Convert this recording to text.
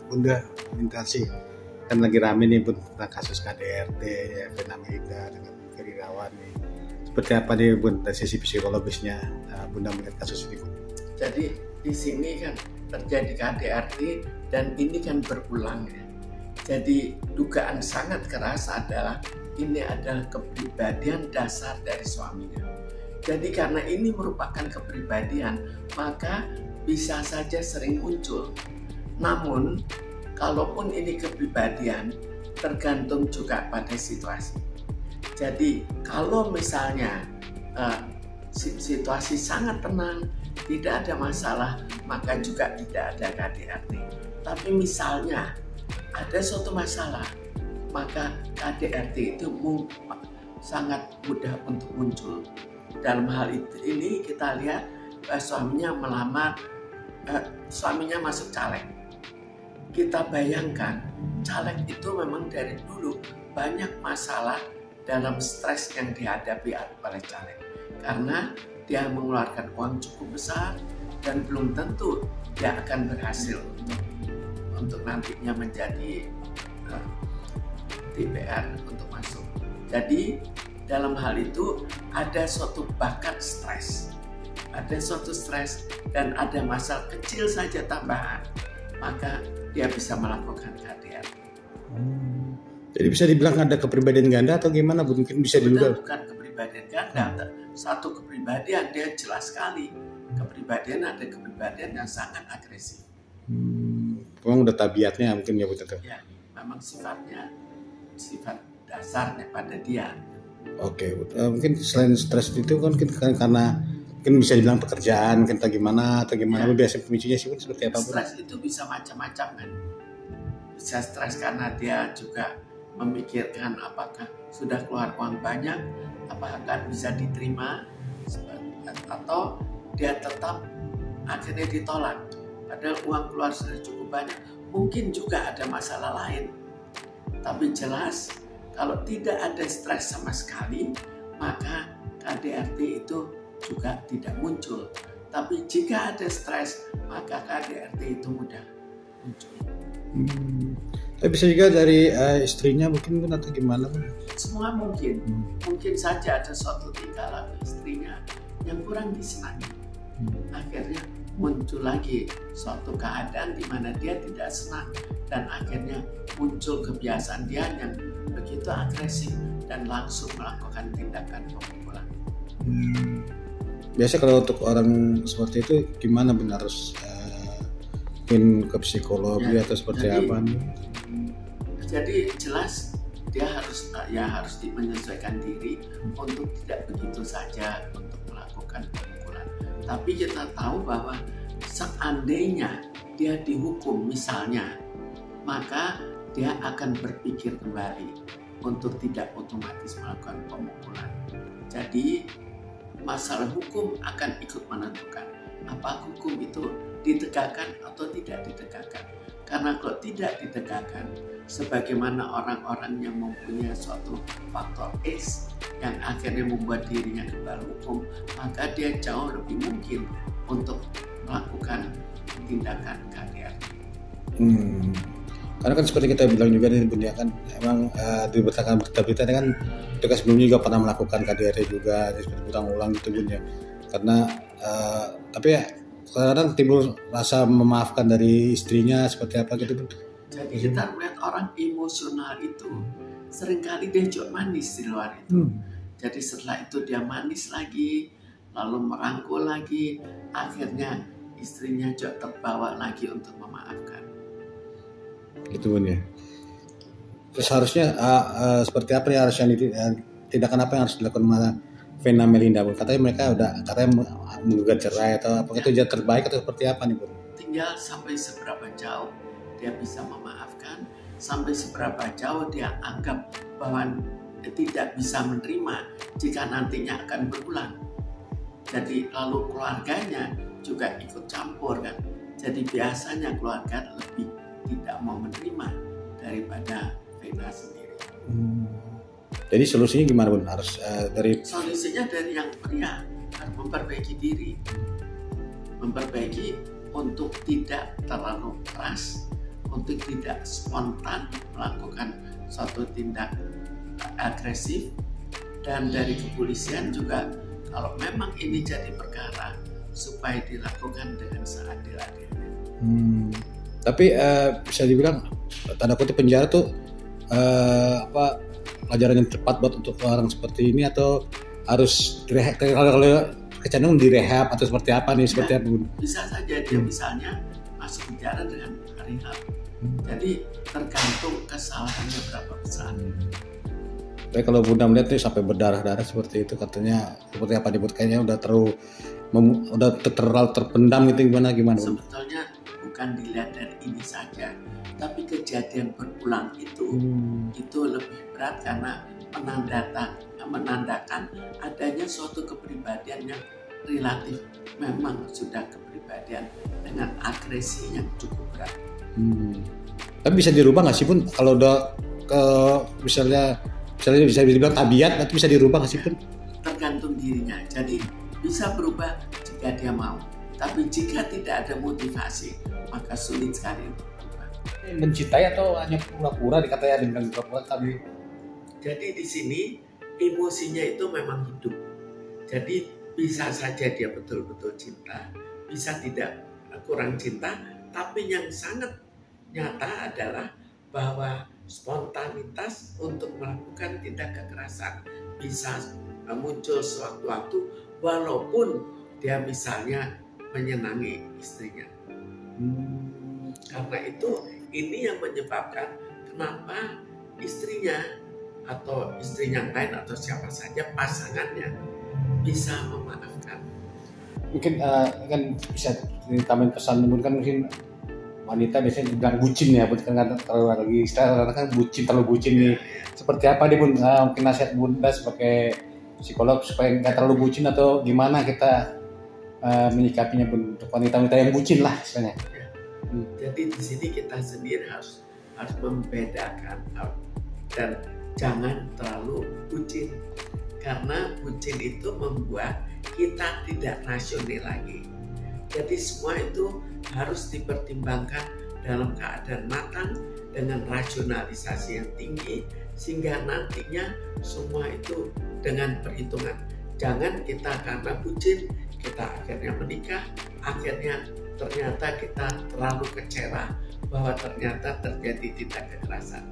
Bunda minta sih, kan lagi rame nih Bun tentang kasus KDRT ya, Vena Meida dengan Ferry Irawan nih. Seperti apa nih Bun dari sisi psikologisnya Bunda melihat kasus ini Bun? Jadi di sini kan terjadi KDRT dan ini kan berulang ya. Jadi dugaan sangat keras adalah ini adalah kepribadian dasar dari suaminya. Jadi karena ini merupakan kepribadian, maka bisa saja sering muncul. Namun, kalaupun ini kepribadian, tergantung juga pada situasi. Jadi, kalau misalnya situasi sangat tenang, tidak ada masalah, maka juga tidak ada KDRT. Tapi misalnya ada suatu masalah, maka KDRT itu sangat mudah untuk muncul. Dalam hal ini kita lihat suaminya melamar, suaminya masuk caleg. Kita bayangkan, caleg itu memang dari dulu banyak masalah dalam stres yang dihadapi oleh caleg. Karena dia mengeluarkan uang cukup besar dan belum tentu dia akan berhasil untuk nantinya menjadi DPR untuk masuk. Jadi dalam hal itu ada suatu bakat stres. Ada suatu stres dan ada masalah kecil saja tambahan, maka dia bisa melakukan KDRT. Jadi bisa dibilang ada kepribadian ganda atau gimana? Mungkin bisa diduga. Bukan kepribadian ganda, satu kepribadian dia jelas sekali. Kepribadian ada kepribadian yang sangat agresif. Memang udah tabiatnya mungkin ya betul. Ya, memang sifat dasarnya pada dia. Oke, mungkin selain stres itu kan karena mungkin bisa dibilang pekerjaan, kita gimana atau gimana, biasa pemicunya sih seperti apa? Stres itu bisa macam-macam kan. Bisa stres karena dia juga memikirkan apakah sudah keluar uang banyak, apakah bisa diterima, atau dia tetap akhirnya ditolak. Padahal uang keluar sudah cukup banyak. Mungkin juga ada masalah lain. Tapi jelas kalau tidak ada stres sama sekali, maka KDRT itu juga tidak muncul. Tapi jika ada stres, maka KDRT itu mudah muncul. Tapi bisa juga dari istrinya mungkin atau gimana pun? Semua mungkin. Mungkin saja ada suatu tingkah laku istrinya yang kurang disenangi. Akhirnya muncul lagi suatu keadaan di mana dia tidak senang dan akhirnya muncul kebiasaan dia yang begitu agresif dan langsung melakukan tindakan pemukulan. Biasa kalau untuk orang seperti itu gimana benar harus mungkin ke psikologi atau seperti apa nih? Jadi jelas dia harus menyesuaikan diri untuk tidak begitu saja untuk melakukan pemukulan. Tapi kita tahu bahwa seandainya dia dihukum misalnya, maka dia akan berpikir kembali untuk tidak otomatis melakukan pemukulan. Jadi masalah hukum akan ikut menentukan apa hukum itu ditegakkan atau tidak ditegakkan. Karena kalau tidak ditegakkan, sebagaimana orang-orang yang mempunyai suatu faktor X yang akhirnya membuat dirinya kebal hukum, maka dia jauh lebih mungkin untuk melakukan tindakan KDRT. Karena kan seperti kita bilang juga nih Bun ya kan, emang diberitakan berita-berita kan ketika sebelumnya juga pernah melakukan KDRT juga, seperti ulang-ulang gitu Bun ya. Karena tapi ya kadang timbul rasa memaafkan dari istrinya seperti apa gitu Bun. Jadi kita melihat orang emosional itu seringkali dia jual manis di luar itu. Jadi setelah itu dia manis lagi, lalu merangkul lagi, akhirnya istrinya juga terbawa lagi untuk memaafkan. Gitu Bun ya. Terus harusnya seperti apa ya harusnya tindakan apa yang harus dilakukan Vena Melinda Bun? Katanya mereka katanya menggugat cerai atau apakah itu jalan terbaik atau seperti apa nih Bun? Tinggal sampai seberapa jauh dia bisa memaafkan, sampai seberapa jauh dia anggap bahwa tidak bisa menerima jika nantinya akan berulang. Jadi lalu keluarganya juga ikut campur kan. Jadi biasanya keluarga lebih tidak mau menerima daripada Vena sendiri. Jadi solusinya gimana Bun? Harus solusinya dari yang pria harus memperbaiki diri, memperbaiki untuk tidak terlalu keras, untuk tidak spontan melakukan suatu tindak agresif, dan dari kepolisian juga kalau memang ini jadi perkara supaya dilakukan dengan seadil-adilnya. Tapi bisa dibilang tanda kutip penjara tuh pelajaran yang tepat buat untuk orang seperti ini atau harus direhab, kalau kecenderungan direhab atau seperti apa nih, seperti apa Bun? Bisa saja dia misalnya masuk penjara dengan rehab. Jadi tergantung kesalahannya berapa besar. Tapi kalau Bunda melihat nih sampai berdarah-darah seperti itu, katanya seperti apa Bun? Kayaknya udah terlalu terpendam gitu, gimana Bun? Sebetulnya bukan dilihat dari ini saja, tapi kejadian berulang itu lebih berat karena menandakan adanya suatu kepribadian yang relatif memang sudah kepribadian dengan agresi yang cukup berat. Tapi bisa dirubah nggak sih Bun? Kalau udah misalnya bisa dibilang tabiat, itu bisa dirubah nggak sih Bun? Tergantung dirinya. Jadi bisa berubah jika dia mau. Tapi jika tidak ada motivasi, maka sulit sekali untuk berubah. Mencintai atau hanya pura-pura dikatanya dengan pura-pura tadi? Jadi di sini emosinya itu memang hidup. Jadi bisa saja dia betul-betul cinta, bisa tidak kurang cinta, tapi yang sangat nyata adalah bahwa spontanitas untuk melakukan tindak kekerasan bisa muncul sewaktu-waktu walaupun dia misalnya menyenangi istrinya. Karena itu ini yang menyebabkan kenapa istrinya atau istri yang lain atau siapa saja pasangannya bisa memaafkan. Mungkin kan bisa ditambahin pesan kan mungkin wanita biasanya dibilang bucin ya, bukan terlalu lagi istilah kan terlalu bucin nih. Seperti apa Bun? Mungkin nasihat Bunda sebagai psikolog supaya nggak terlalu bucin atau gimana kita menyikapinya Bun untuk wanita-wanita yang bucin lah sebenarnya. Jadi di sini kita sendiri harus membedakan dan jangan terlalu bucin, karena bucin itu membuat kita tidak rasional lagi. Jadi semua itu harus dipertimbangkan dalam keadaan matang dengan rasionalisasi yang tinggi sehingga nantinya semua itu dengan perhitungan. Jangan kita karena bucin kita akhirnya menikah, akhirnya ternyata kita terlalu kecewa bahwa ternyata terjadi tindak kekerasan.